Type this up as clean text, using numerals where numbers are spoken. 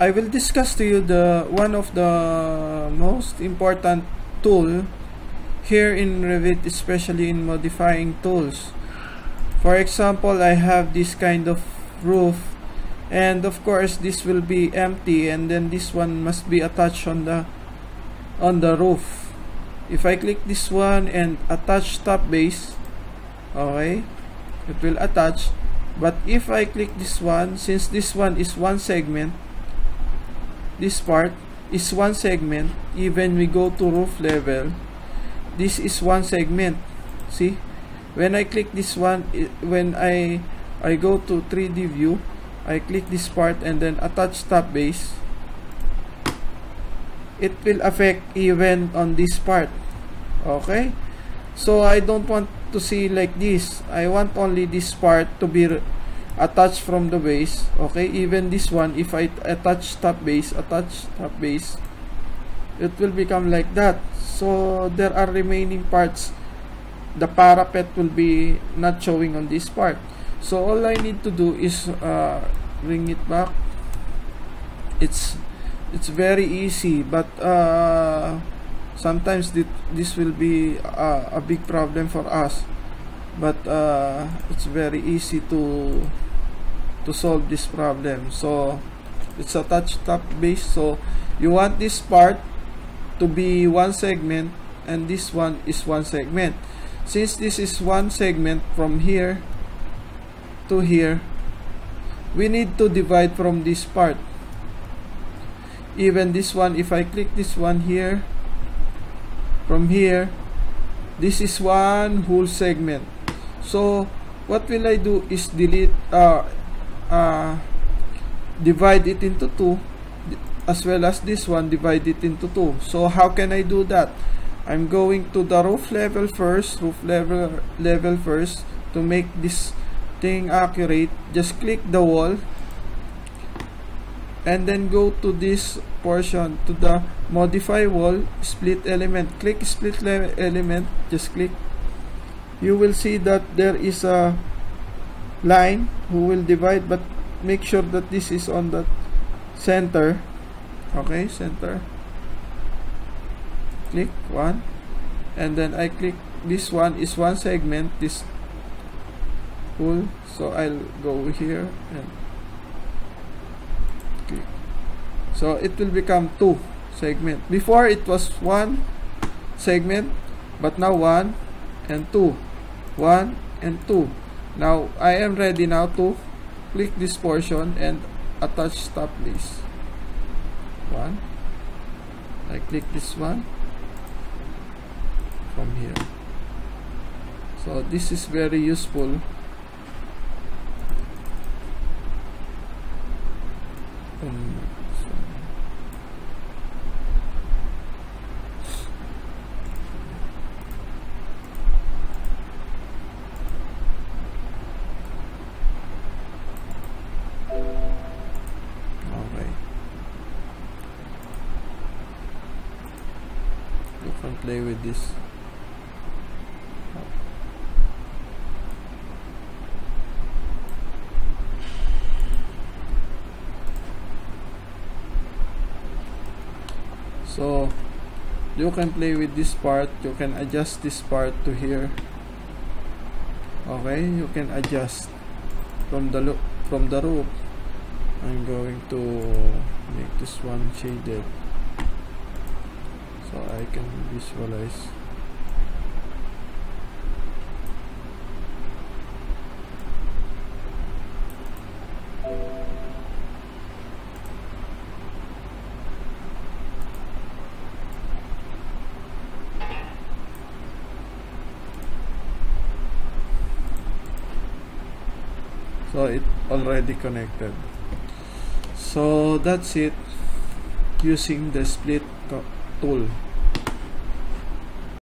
I will discuss to you the one of the most important tool here in Revit, especially in modifying tools. For example, I have this kind of roof, and of course this will be empty, and then this one must be attached on the roof. If I click this one and attach top base, okay, it will attach. But if I click this one, since this one is one segment, this part is one segment, even we go to roof level, this is one segment. See, when I click this one, when I go to 3D view, I click this part and then attach top base, it will affect even on this part. Okay, so I don't want to see like this. I want only this part to be attached from the base. Okay, even this one, if I attach top base, it will become like that. So there are remaining parts, the parapet will be not showing on this part. So all I need to do is bring it back. It's very easy, but sometimes this will be a big problem for us, but it's very easy to solve this problem. So it's attached top base. So you want this part to be one segment, and this one is one segment. Since this is one segment from here to here, we need to divide from this part. Even this one, if I click this one here, from here, this is one whole segment. So what will I do is divide it into two, as well as this one, divide it into two. So how can I do that? I'm going to the roof level first, level first, to make this thing accurate. Just click the wall and then go to this portion, to the modify wall, split element. Click split element, just click. You will see that there is a line who will divide, but make sure that this is on the center. Okay, center. Click one, and then I click this one is one segment, this pull. So I'll go here and click. So it will become two segment. Before it was one segment, but now one and two, one and two. Now I am ready now to click this portion and attach top base. One, I click this one from here. So this is very useful. Play with this. So you can play with this part. You can adjust this part to here. Okay, you can adjust from the roof. I'm going to make this one shaded, so I can visualize. So it already connected. So that's it, using the split tool.